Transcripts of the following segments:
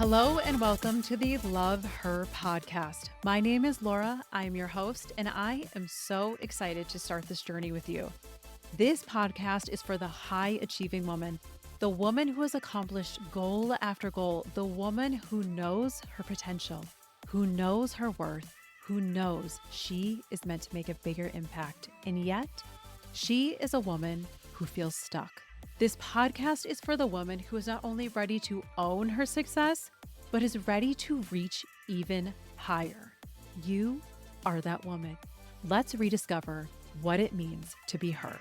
Hello and welcome to the Love Her podcast. My name is Laura. I am your host, and I am so excited to start this journey with you. This podcast is for the high achieving woman, the woman who has accomplished goal after goal, the woman who knows her potential, who knows her worth, who knows she is meant to make a bigger impact. And yet, she is a woman who feels stuck. This podcast is for the woman who is not only ready to own her success, but is ready to reach even higher. You are that woman. Let's rediscover what it means to be her.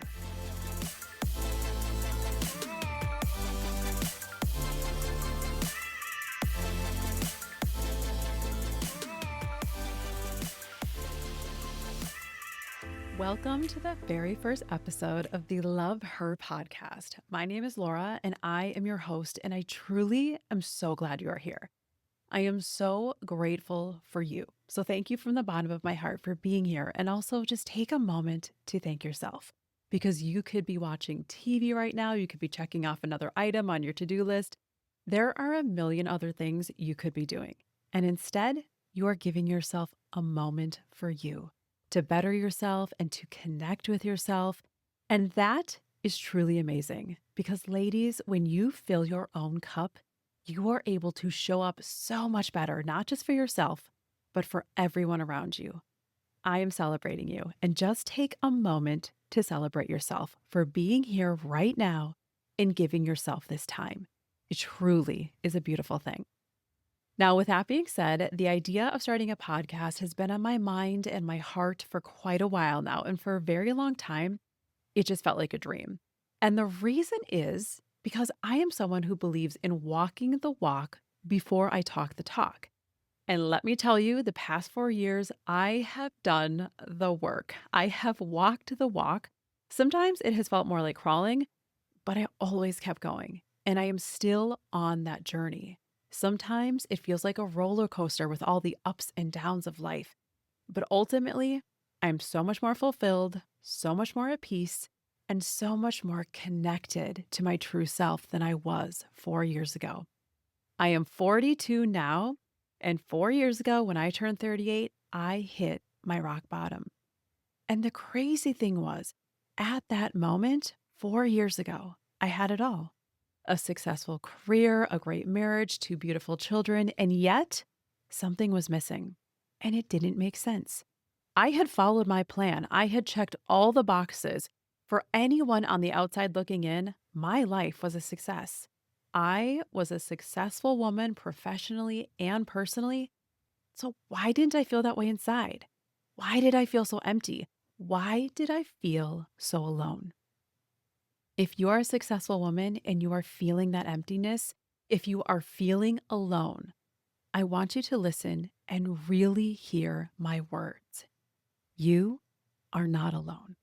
Welcome to the very first episode of the Love Her podcast. My name is Laura and I am your host, and I truly am so glad you are here. I am so grateful for you. So thank you from the bottom of my heart for being here, and also just take a moment to thank yourself, because you could be watching TV right now. You could be checking off another item on your to-do list. There are a million other things you could be doing. And instead, you are giving yourself a moment for you, to better yourself and to connect with yourself. And that is truly amazing, because ladies, when you fill your own cup, you are able to show up so much better, not just for yourself, but for everyone around you. I am celebrating you, and just take a moment to celebrate yourself for being here right now and giving yourself this time. It truly is a beautiful thing. Now, with that being said, the idea of starting a podcast has been on my mind and my heart for quite a while now. And for a very long time, it just felt like a dream. And the reason is because I am someone who believes in walking the walk before I talk the talk. And let me tell you, the past 4 years, I have done the work. I have walked the walk. Sometimes it has felt more like crawling, but I always kept going. And I am still on that journey. Sometimes it feels like a roller coaster with all the ups and downs of life. But ultimately, I'm so much more fulfilled, so much more at peace, and so much more connected to my true self than I was 4 years ago. I am 42 now, and 4 years ago when I turned 38, I hit my rock bottom. And the crazy thing was, at that moment, 4 years ago, I had it all. A successful career, a great marriage, 2 beautiful children, and yet something was missing, and it didn't make sense. I had followed my plan. I had checked all the boxes. For anyone on the outside looking in, my life was a success. I was a successful woman professionally and personally. So why didn't I feel that way inside? Why did I feel so empty? Why did I feel so alone? If you are a successful woman and you are feeling that emptiness, if you are feeling alone, I want you to listen and really hear my words. You are not alone.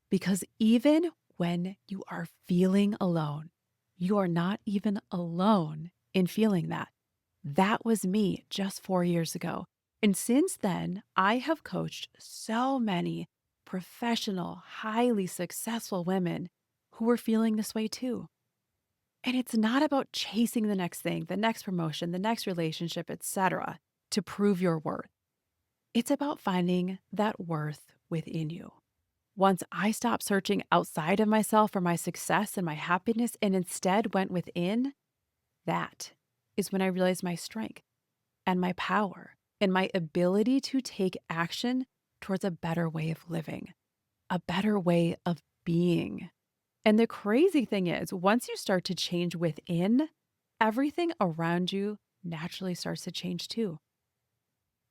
Because even when you are feeling alone, you are not even alone in feeling that. That was me just 4 years ago. And since then, I have coached so many professional, highly successful women who were feeling this way too. And it's not about chasing the next thing, the next promotion, the next relationship, etc., to prove your worth. It's about finding that worth within you. Once I stopped searching outside of myself for my success and my happiness and instead went within, that is when I realized my strength and my power and my ability to take action towards a better way of living, a better way of being. And the crazy thing is, once you start to change within, everything around you naturally starts to change too.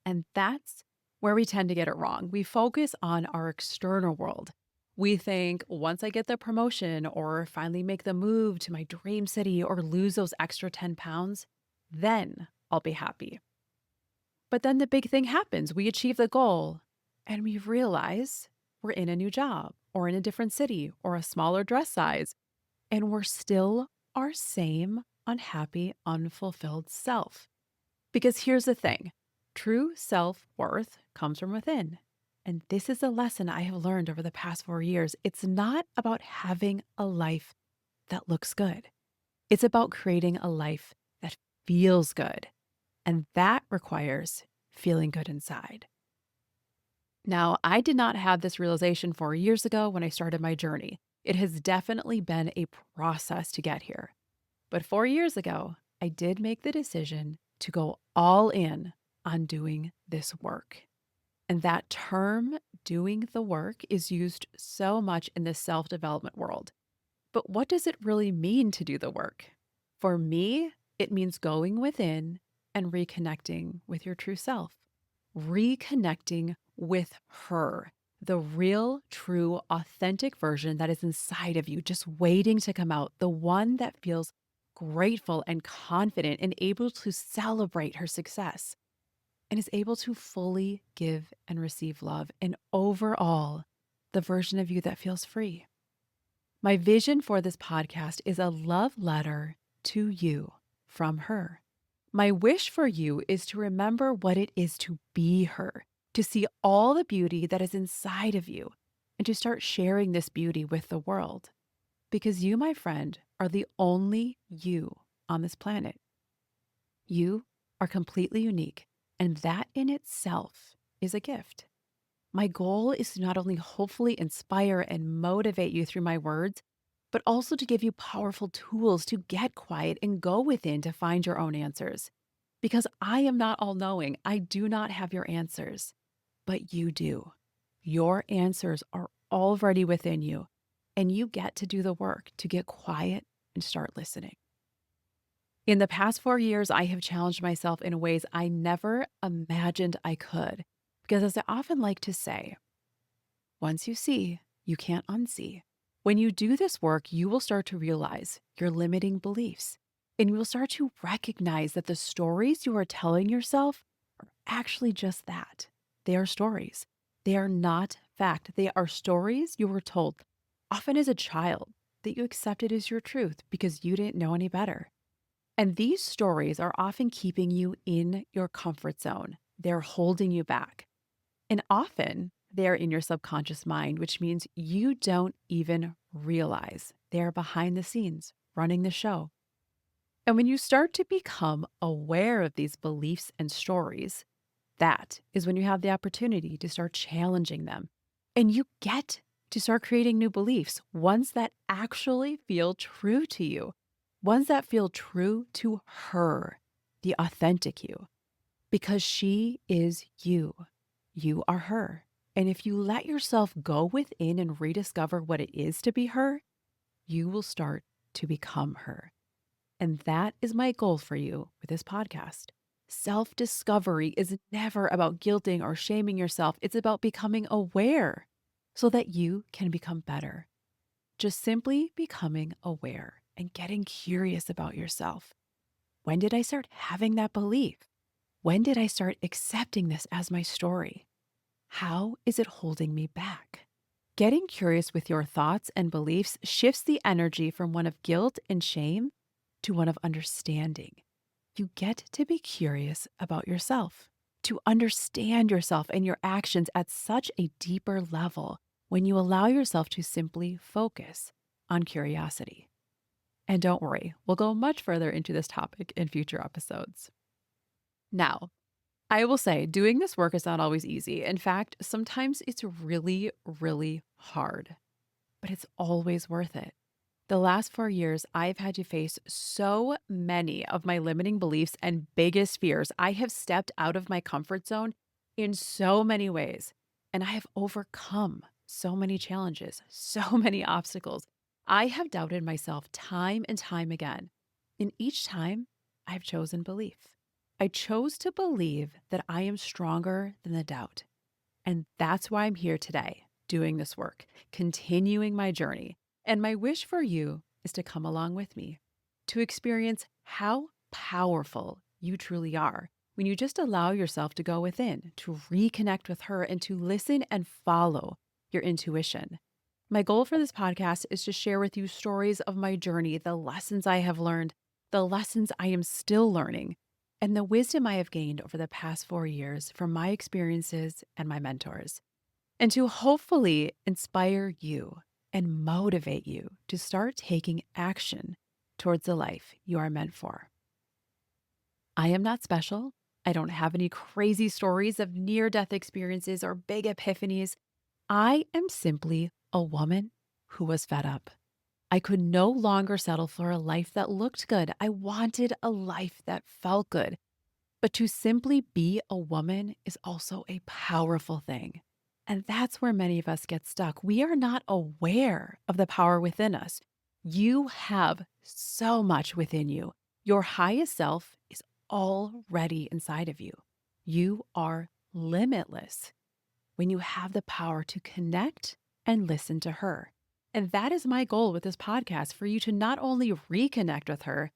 And that's where we tend to get it wrong. We focus on our external world. We think, once I get the promotion or finally make the move to my dream city or lose those extra 10 pounds, then I'll be happy. But then the big thing happens. We achieve the goal and we realize we're in a new job or in a different city or a smaller dress size, and we're still our same unhappy, unfulfilled self. Because here's the thing. True self-worth comes from within. And this is a lesson I have learned over the past 4 years. It's not about having a life that looks good. It's about creating a life that feels good. And that requires feeling good inside. Now, I did not have this realization 4 years ago when I started my journey. It has definitely been a process to get here. But 4 years ago, I did make the decision to go all in on doing this work. And that term, doing the work, is used so much in the self development world. But what does it really mean to do the work? For me, it means going within and reconnecting with your true self, reconnecting with her, the real, true, authentic version that is inside of you, just waiting to come out, the one that feels grateful and confident and able to celebrate her success and is able to fully give and receive love. And overall, the version of you that feels free. My vision for this podcast is a love letter to you from her. My wish for you is to remember what it is to be her, to see all the beauty that is inside of you, and to start sharing this beauty with the world. Because you, my friend, are the only you on this planet. You are completely unique, and that in itself is a gift. My goal is to not only hopefully inspire and motivate you through my words, but also to give you powerful tools to get quiet and go within to find your own answers. Because I am not all knowing, I do not have your answers, but you do. Your answers are already within you, and you get to do the work to get quiet and start listening. In the past 4 years, I have challenged myself in ways I never imagined I could. Because as I often like to say, once you see, you can't unsee. When you do this work, you will start to realize your limiting beliefs. And you will start to recognize that the stories you are telling yourself are actually just that. They are stories. They are not fact. They are stories you were told, often as a child, that you accepted as your truth because you didn't know any better. And these stories are often keeping you in your comfort zone. They're holding you back. And often they're in your subconscious mind, which means you don't even realize they're behind the scenes running the show. And when you start to become aware of these beliefs and stories, that is when you have the opportunity to start challenging them. And you get to start creating new beliefs, ones that actually feel true to you, ones that feel true to her, the authentic you, because she is you. You are her. And if you let yourself go within and rediscover what it is to be her, you will start to become her. And that is my goal for you with this podcast. Self-discovery is never about guilting or shaming yourself. It's about becoming aware so that you can become better. Just simply becoming aware and getting curious about yourself. When did I start having that belief? When did I start accepting this as my story? How is it holding me back? Getting curious with your thoughts and beliefs shifts the energy from one of guilt and shame to one of understanding. You get to be curious about yourself, to understand yourself and your actions at such a deeper level when you allow yourself to simply focus on curiosity. And don't worry, we'll go much further into this topic in future episodes. Now, I will say doing this work is not always easy. In fact, sometimes it's really, really hard, but it's always worth it. The last 4 years, I've had to face so many of my limiting beliefs and biggest fears. I have stepped out of my comfort zone in so many ways, and I have overcome so many challenges, so many obstacles. I have doubted myself time and time again. And each time, I've chosen belief. I chose to believe that I am stronger than the doubt. And that's why I'm here today, doing this work, continuing my journey. And my wish for you is to come along with me, to experience how powerful you truly are when you just allow yourself to go within, to reconnect with her, and to listen and follow your intuition. My goal for this podcast is to share with you stories of my journey, the lessons I have learned, the lessons I am still learning, and the wisdom I have gained over the past 4 years from my experiences and my mentors, and to hopefully inspire you and motivate you to start taking action towards the life you are meant for. I am not special. I don't have any crazy stories of near death experiences or big epiphanies. I am simply a woman who was fed up. I could no longer settle for a life that looked good. I wanted a life that felt good. But to simply be a woman is also a powerful thing. And that's where many of us get stuck. We are not aware of the power within us. You have so much within you. Your highest self is already inside of you. You are limitless when you have the power to connect and listen to her. And that is my goal with this podcast, for you to not only reconnect with her,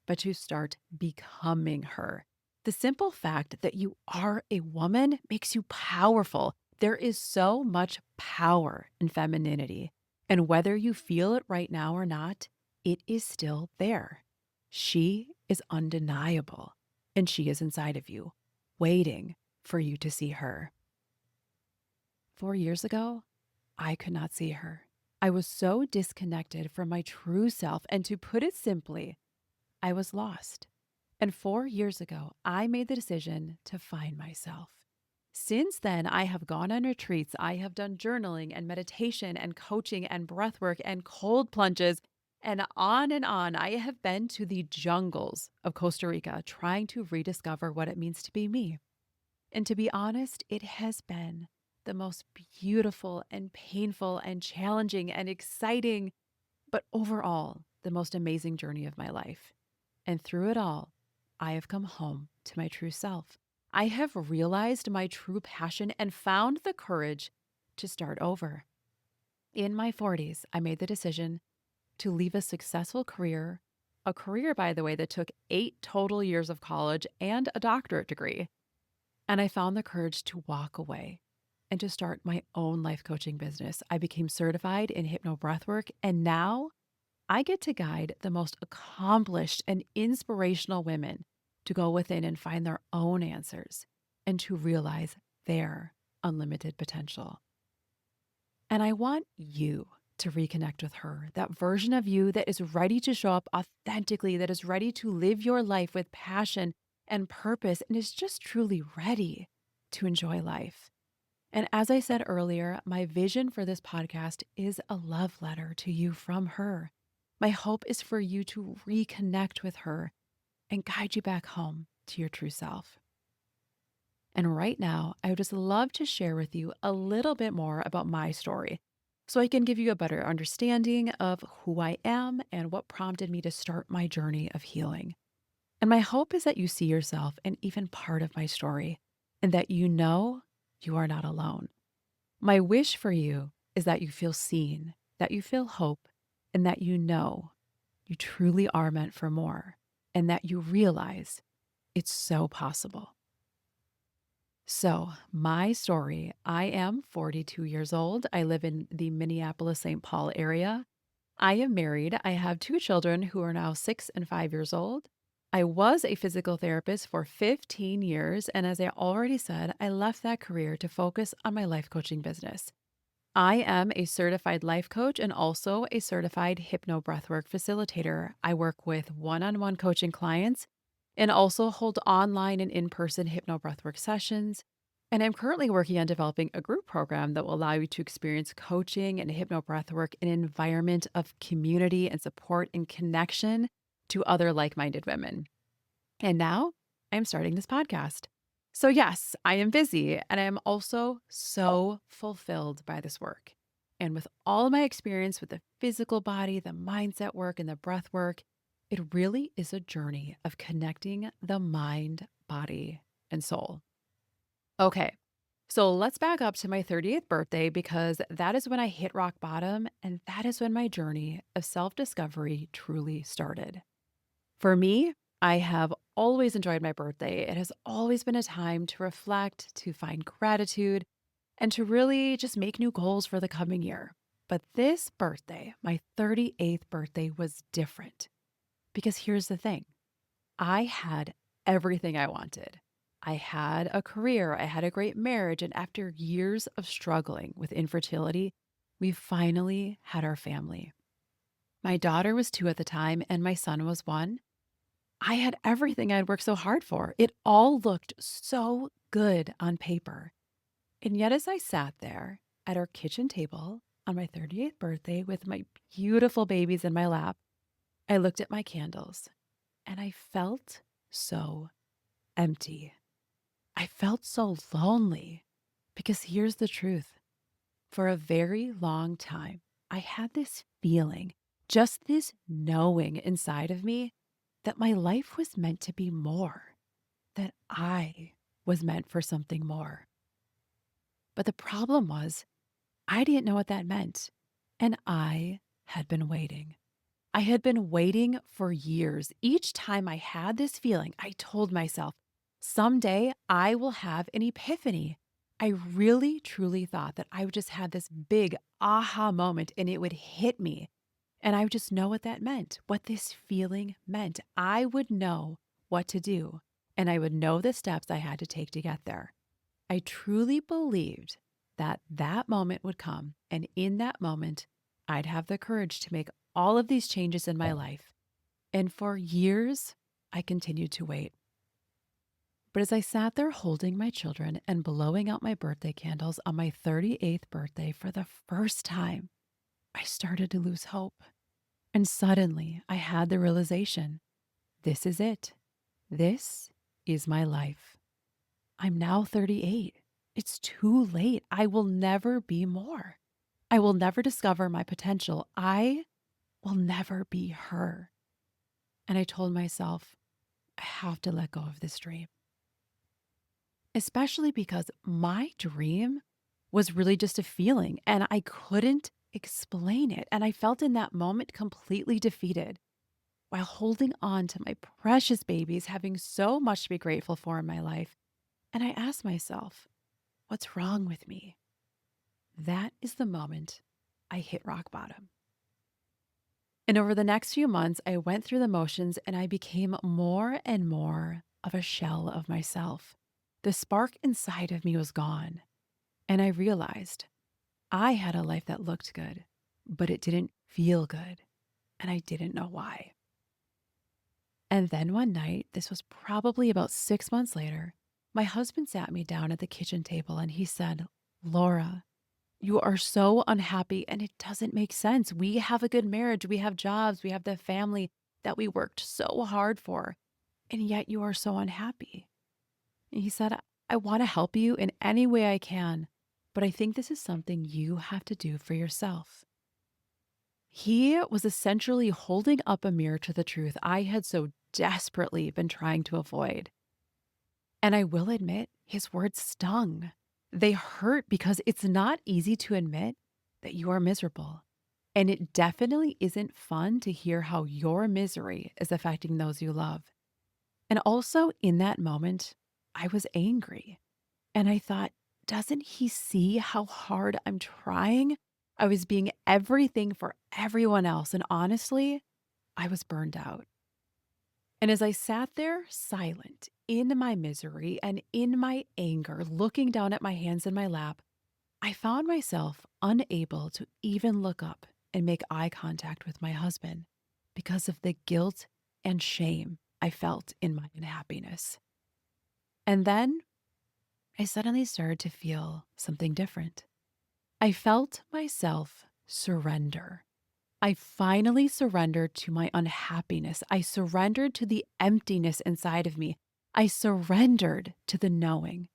but to start becoming her. The simple fact that you are a woman makes you powerful. There is so much power in femininity. And whether you feel it right now or not, it is still there. She is undeniable, and she is inside of you, waiting for you to see her. 4 years ago, I could not see her. I was so disconnected from my true self. And to put it simply, I was lost. And 4 years ago, I made the decision to find myself. Since then, I have gone on retreats. I have done journaling and meditation and coaching and breath work and cold plunges and on and on. I have been to the jungles of Costa Rica trying to rediscover what it means to be me. And to be honest, it has been the most beautiful and painful and challenging and exciting, but overall, the most amazing journey of my life. And through it all, I have come home to my true self. I have realized my true passion and found the courage to start over. In my 40s, I made the decision to leave a successful career, a career, by the way, that took 8 total years of college and a doctorate degree. And I found the courage to walk away and to start my own life coaching business. I became certified in HypnoBreathwork, and now I get to guide the most accomplished and inspirational women to go within and find their own answers and to realize their unlimited potential. And I want you to reconnect with her, that version of you that is ready to show up authentically, that is ready to live your life with passion and purpose, and is just truly ready to enjoy life. And as I said earlier, my vision for this podcast is a love letter to you from her. My hope is for you to reconnect with her and guide you back home to your true self. And right now, I would just love to share with you a little bit more about my story so I can give you a better understanding of who I am and what prompted me to start my journey of healing. And my hope is that you see yourself in even part of my story and that you know you are not alone. My wish for you is that you feel seen, that you feel hope, and that you know you truly are meant for more, and that you realize it's so possible. So, my story, I am 42 years old. I live in the Minneapolis, St. Paul area. I am married. I have 2 children who are now 6 and 5 years old. I was a physical therapist for 15 years. And as I already said, I left that career to focus on my life coaching business. I am a certified life coach and also a certified HypnoBreathwork Facilitator. I work with one-on-one coaching clients and also hold online and in-person HypnoBreathwork sessions. And I'm currently working on developing a group program that will allow you to experience coaching and HypnoBreathwork in an environment of community and support and connection to other like-minded women. And now I'm starting this podcast. So yes, I am busy, and I am also so fulfilled by this work. And with all of my experience with the physical body, the mindset work, and the breath work, it really is a journey of connecting the mind, body, and soul. Okay, so let's back up to my 38th birthday because that is when I hit rock bottom, and that is when my journey of self-discovery truly started. For me, I have always enjoyed my birthday. It has always been a time to reflect, to find gratitude, and to really just make new goals for the coming year. But this birthday, my 38th birthday, was different because here's the thing. I had everything I wanted. I had a career, I had a great marriage, and after years of struggling with infertility, we finally had our family. My daughter was 2 at the time, and my son was 1. I had everything I'd worked so hard for. It all looked so good on paper. And yet, as I sat there at our kitchen table on my 38th birthday with my beautiful babies in my lap, I looked at my candles and I felt so empty. I felt so lonely because here's the truth. For a very long time, I had this feeling, just this knowing inside of me that my life was meant to be more, that I was meant for something more. But the problem was, I didn't know what that meant. And I had been waiting. I had been waiting for years. Each time I had this feeling, I told myself, someday I will have an epiphany. I really, truly thought that I would just have this big aha moment and it would hit me. And I would just know what that meant, what this feeling meant. I would know what to do and I would know the steps I had to take to get there. I truly believed that that moment would come. And in that moment, I'd have the courage to make all of these changes in my life. And for years, I continued to wait. But as I sat there holding my children and blowing out my birthday candles on my 38th birthday for the first time, I started to lose hope. And suddenly I had the realization, this is it. This is my life. I'm now 38. It's too late. I will never be more. I will never discover my potential. I will never be her. And I told myself, I have to let go of this dream, especially because my dream was really just a feeling and I couldn't explain it. And I felt in that moment completely defeated while holding on to my precious babies, having so much to be grateful for in my life. And I asked myself, what's wrong with me? That is the moment I hit rock bottom. And over the next few months, I went through the motions and I became more and more of a shell of myself. The spark inside of me was gone. And I realized I had a life that looked good, but it didn't feel good. And I didn't know why. And then one night, this was probably about 6 months later, my husband sat me down at the kitchen table and he said, Laura, you are so unhappy and it doesn't make sense. We have a good marriage. We have jobs. We have the family that we worked so hard for. And yet you are so unhappy. And he said, I want to help you in any way I can, but I think this is something you have to do for yourself. He was essentially holding up a mirror to the truth I had so desperately been trying to avoid. And I will admit, his words stung. They hurt because it's not easy to admit that you are miserable. And it definitely isn't fun to hear how your misery is affecting those you love. And also in that moment, I was angry. And I thought, doesn't he see how hard I'm trying? I was being everything for everyone else. And honestly, I was burned out. And as I sat there silent in my misery and in my anger, looking down at my hands in my lap, I found myself unable to even look up and make eye contact with my husband because of the guilt and shame I felt in my unhappiness. And then I suddenly started to feel something different. I felt myself surrender. I finally surrendered to my unhappiness. I surrendered to the emptiness inside of me. I surrendered to the knowing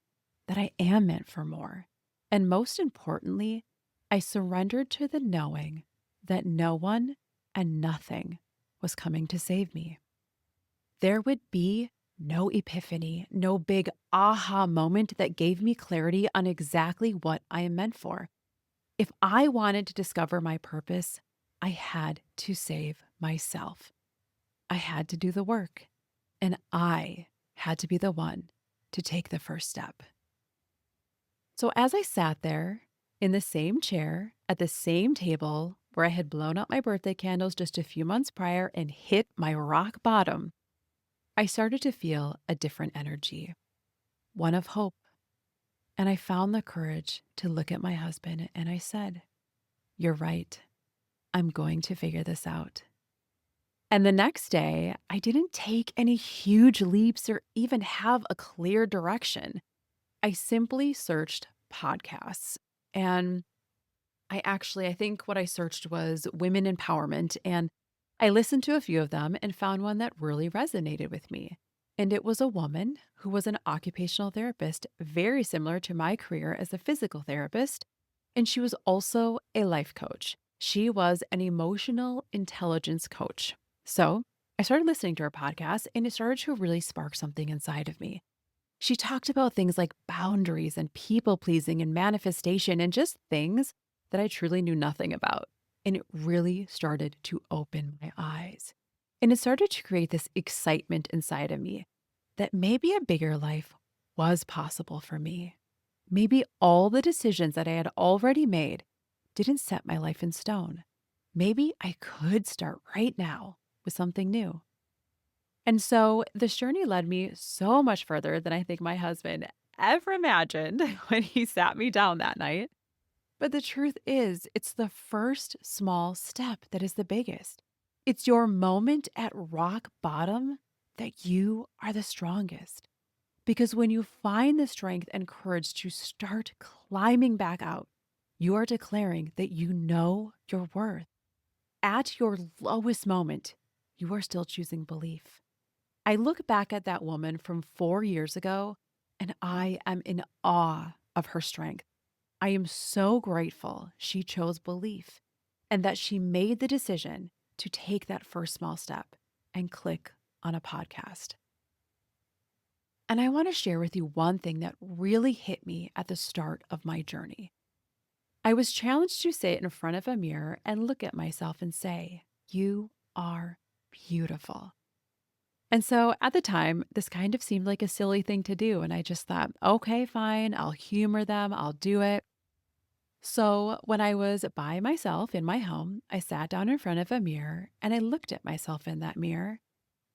that I am meant for more. And most importantly, I surrendered to the knowing that no one and nothing was coming to save me. There would be no epiphany, no big aha moment that gave me clarity on exactly what I am meant for. If I wanted to discover my purpose, I had to save myself. I had to do the work, and I had to be the one to take the first step. So as I sat there in the same chair at the same table where I had blown out my birthday candles just a few months prior and hit my rock bottom, I started to feel a different energy, one of hope. And I found the courage to look at my husband and I said, "You're right. I'm going to figure this out." And the next day, I didn't take any huge leaps or even have a clear direction. I simply searched podcasts. And I think what I searched was women empowerment. And I listened to a few of them and found one that really resonated with me. And it was a woman who was an occupational therapist, very similar to my career as a physical therapist. And she was also a life coach. She was an emotional intelligence coach. So I started listening to her podcast and it started to really spark something inside of me. She talked about things like boundaries and people pleasing and manifestation and just things that I truly knew nothing about. And it really started to open my eyes. And it started to create this excitement inside of me that maybe a bigger life was possible for me. Maybe all the decisions that I had already made didn't set my life in stone. Maybe I could start right now with something new. And so this journey led me so much further than I think my husband ever imagined when he sat me down that night. But the truth is, it's the first small step that is the biggest. It's your moment at rock bottom that you are the strongest. Because when you find the strength and courage to start climbing back out, you are declaring that you know your worth. At your lowest moment, you are still choosing belief. I look back at that woman from 4 years ago and I am in awe of her strength. I am so grateful she chose belief and that she made the decision to take that first small step and click on a podcast. And I want to share with you one thing that really hit me at the start of my journey. I was challenged to sit in front of a mirror and look at myself and say, "You are beautiful." And so at the time, this kind of seemed like a silly thing to do. And I just thought, okay, fine, I'll humor them, I'll do it. So when I was by myself in my home, I sat down in front of a mirror and I looked at myself in that mirror.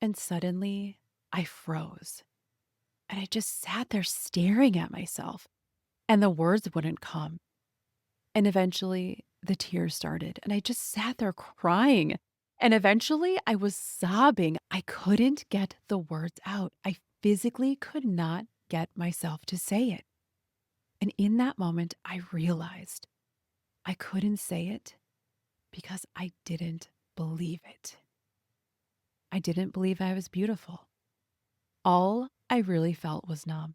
And suddenly I froze. And I just sat there staring at myself, and the words wouldn't come. And eventually the tears started, and I just sat there crying. And eventually I was sobbing. I couldn't get the words out. I physically could not get myself to say it. And in that moment, I realized I couldn't say it because I didn't believe it. I didn't believe I was beautiful. All I really felt was numb.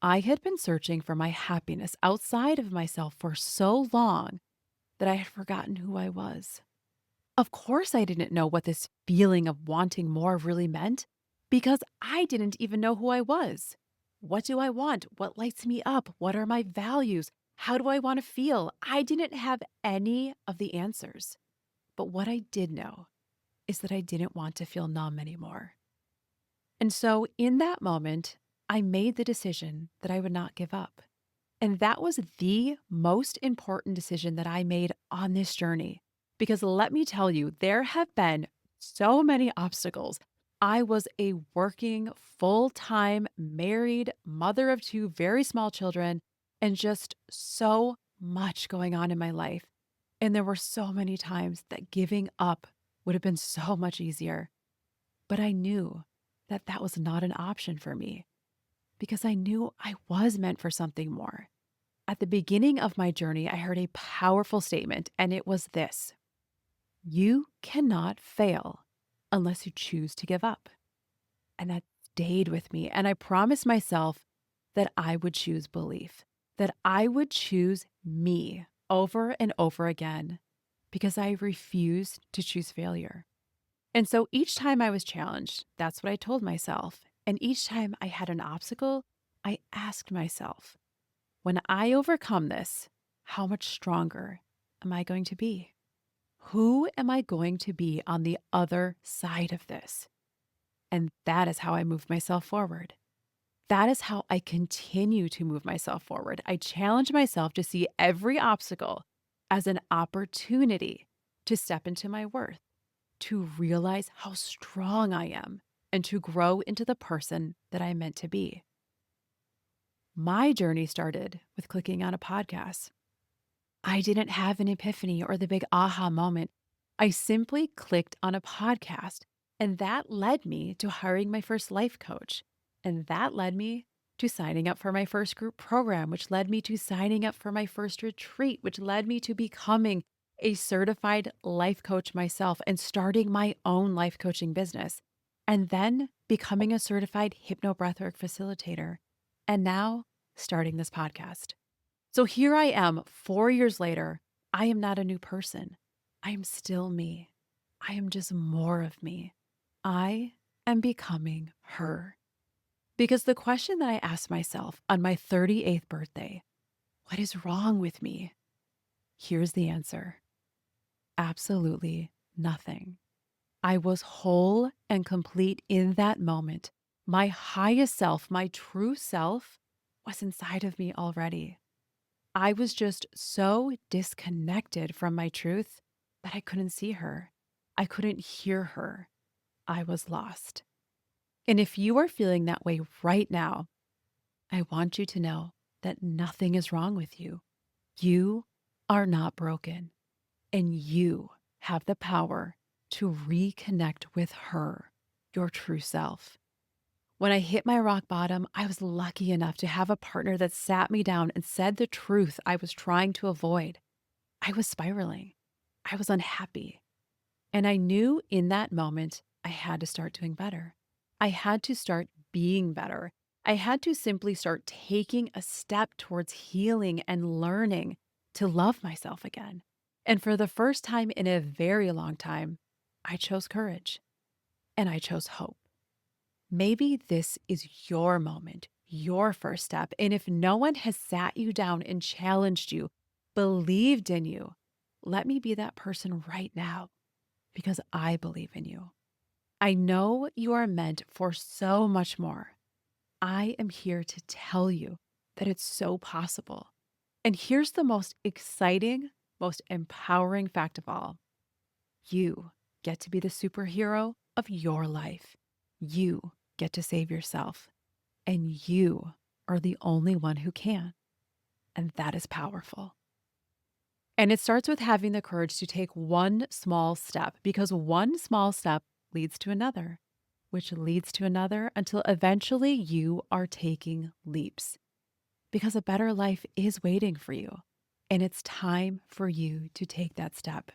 I had been searching for my happiness outside of myself for so long that I had forgotten who I was. Of course, I didn't know what this feeling of wanting more really meant because I didn't even know who I was. What do I want? What lights me up? What are my values? How do I want to feel? I didn't have any of the answers. But what I did know is that I didn't want to feel numb anymore. And so in that moment, I made the decision that I would not give up. And that was the most important decision that I made on this journey. Because let me tell you, there have been so many obstacles. I was a working, full time, married mother of two very small children, and just so much going on in my life. And there were so many times that giving up would have been so much easier. But I knew that that was not an option for me because I knew I was meant for something more. At the beginning of my journey, I heard a powerful statement, and it was this: you cannot fail unless you choose to give up. And that stayed with me. And I promised myself that I would choose belief, that I would choose me over and over again because I refused to choose failure. And so each time I was challenged, that's what I told myself. And each time I had an obstacle, I asked myself, when I overcome this, how much stronger am I going to be? Who am I going to be on the other side of this? And that is how I moved myself forward. That is how I continue to move myself forward. I challenge myself to see every obstacle as an opportunity to step into my worth, to realize how strong I am, and to grow into the person that I'm meant to be. My journey started with clicking on a podcast. I didn't have an epiphany or the big aha moment. I simply clicked on a podcast, and that led me to hiring my first life coach. And that led me to signing up for my first group program, which led me to signing up for my first retreat, which led me to becoming a certified life coach myself and starting my own life coaching business, and then becoming a certified HypnoBreathwork Facilitator, and now starting this podcast. So here I am 4 years later. I am not a new person. I am still me. I am just more of me. I am becoming her. Because the question that I asked myself on my 38th birthday, what is wrong with me? Here's the answer: absolutely nothing. I was whole and complete in that moment. My highest self, my true self, was inside of me already. I was just so disconnected from my truth that I couldn't see her. I couldn't hear her. I was lost. And if you are feeling that way right now, I want you to know that nothing is wrong with you. You are not broken, and you have the power to reconnect with her, your true self. When I hit my rock bottom, I was lucky enough to have a partner that sat me down and said the truth I was trying to avoid. I was spiraling. I was unhappy. And I knew in that moment I had to start doing better. I had to start being better. I had to simply start taking a step towards healing and learning to love myself again. And for the first time in a very long time, I chose courage and I chose hope. Maybe this is your moment, your first step. And if no one has sat you down and challenged you, believed in you, let me be that person right now, because I believe in you. I know you are meant for so much more. I am here to tell you that it's so possible. And here's the most exciting, most empowering fact of all: you get to be the superhero of your life. You get to save yourself, and you are the only one who can. And that is powerful. And it starts with having the courage to take one small step, because one small step leads to another, which leads to another, until eventually you are taking leaps, because a better life is waiting for you. And it's time for you to take that step.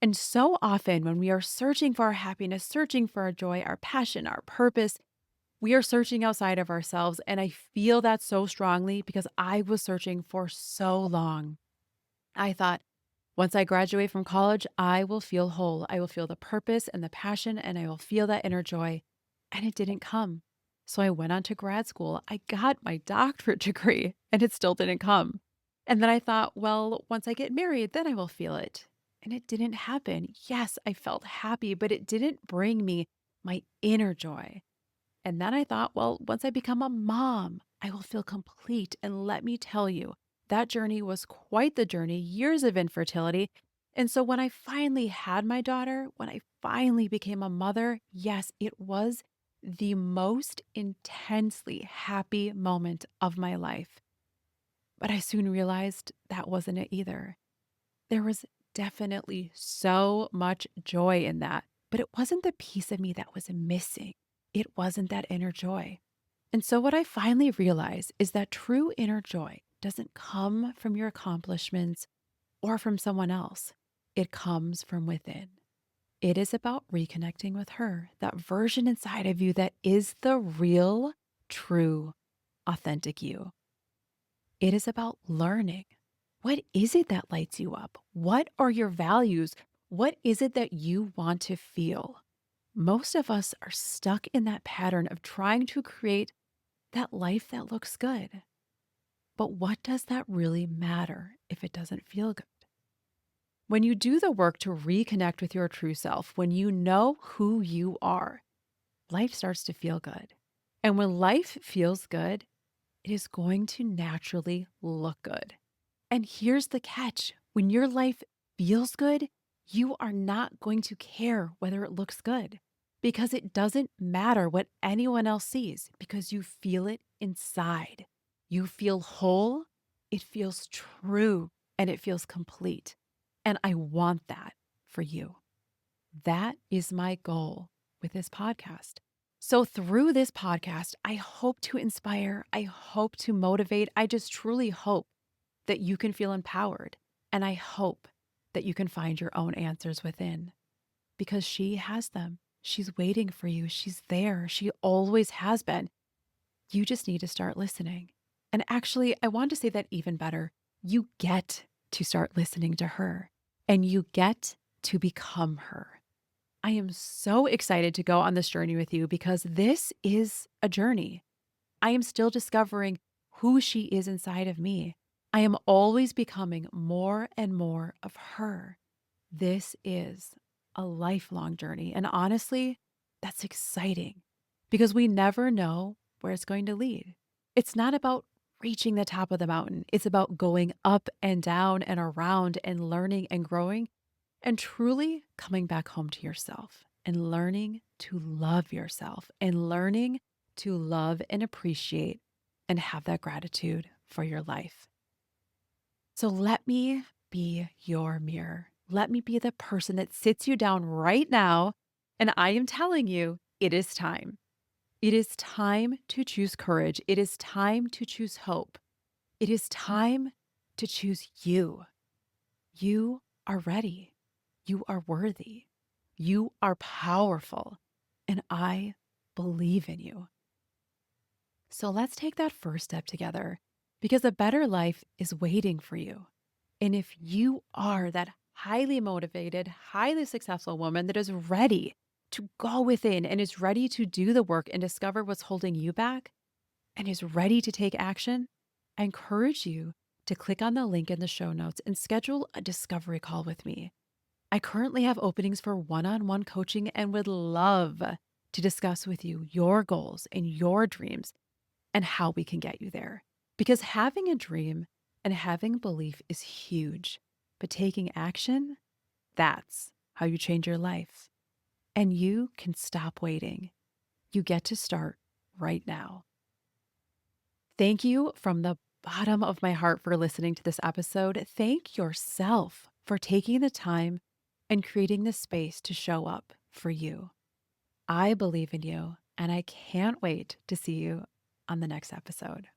And so often, when we are searching for our happiness, searching for our joy, our passion, our purpose, we are searching outside of ourselves. And I feel that so strongly because I was searching for so long. I thought, once I graduate from college, I will feel whole. I will feel the purpose and the passion, and I will feel that inner joy. And it didn't come. So I went on to grad school. I got my doctorate degree, and it still didn't come. And then I thought, well, once I get married, then I will feel it. And it didn't happen. Yes, I felt happy, but it didn't bring me my inner joy. And then I thought, well, once I become a mom, I will feel complete. And let me tell you, that journey was quite the journey, years of infertility. And so when I finally had my daughter, when I finally became a mother, yes, it was the most intensely happy moment of my life. But I soon realized that wasn't it either. There was definitely so much joy in that, but it wasn't the piece of me that was missing. It wasn't that inner joy. And so what I finally realized is that true inner joy doesn't come from your accomplishments or from someone else. It comes from within. It is about reconnecting with her, that version inside of you that is the real, true, authentic you. It is about learning. What is it that lights you up? What are your values? What is it that you want to feel? Most of us are stuck in that pattern of trying to create that life that looks good. But what does that really matter if it doesn't feel good? When you do the work to reconnect with your true self, when you know who you are, life starts to feel good. And when life feels good, it is going to naturally look good. And here's the catch: when your life feels good, you are not going to care whether it looks good, because it doesn't matter what anyone else sees, because you feel it inside. You feel whole, it feels true, and it feels complete. And I want that for you. That is my goal with this podcast. So, through this podcast, I hope to inspire, I hope to motivate. I just truly hope that you can feel empowered. And I hope that you can find your own answers within because she has them. She's waiting for you. She's there. She always has been. You just need to start listening. And actually, I want to say that even better. You get to start listening to her and you get to become her. I am so excited to go on this journey with you because this is a journey. I am still discovering who she is inside of me. I am always becoming more and more of her. This is a lifelong journey. And honestly, that's exciting because we never know where it's going to lead. It's not about reaching the top of the mountain, it's about going up and down and around and learning and growing and truly coming back home to yourself and learning to love yourself and learning to love and appreciate and have that gratitude for your life. So let me be your mirror. Let me be the person that sits you down right now. And I am telling you, it is time. It is time to choose courage. It is time to choose hope. It is time to choose you. You are ready. You are worthy. You are powerful. And I believe in you. So let's take that first step together because a better life is waiting for you. And if you are that highly motivated, highly successful woman that is ready to go within and is ready to do the work and discover what's holding you back and is ready to take action, I encourage you to click on the link in the show notes and schedule a discovery call with me. I currently have openings for one-on-one coaching and would love to discuss with you your goals and your dreams and how we can get you there. Because having a dream and having belief is huge, but taking action, that's how you change your life. And you can stop waiting. You get to start right now. Thank you from the bottom of my heart for listening to this episode. Thank yourself for taking the time and creating the space to show up for you. I believe in you, and I can't wait to see you on the next episode.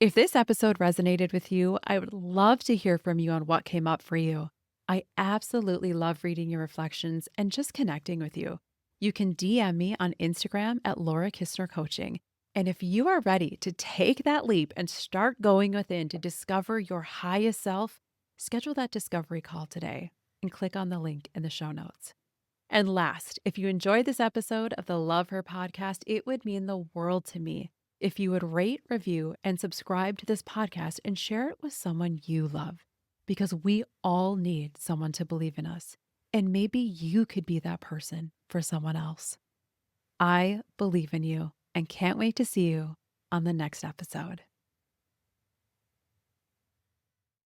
If this episode resonated with you, I would love to hear from you on what came up for you. I absolutely love reading your reflections and just connecting with you. You can DM me on Instagram at Laura Kistner Coaching. And if you are ready to take that leap and start going within to discover your highest self, schedule that discovery call today and click on the link in the show notes. And last, if you enjoyed this episode of the Love Her podcast, it would mean the world to me if you would rate, review, and subscribe to this podcast and share it with someone you love, because we all need someone to believe in us. And maybe you could be that person for someone else. I believe in you and can't wait to see you on the next episode.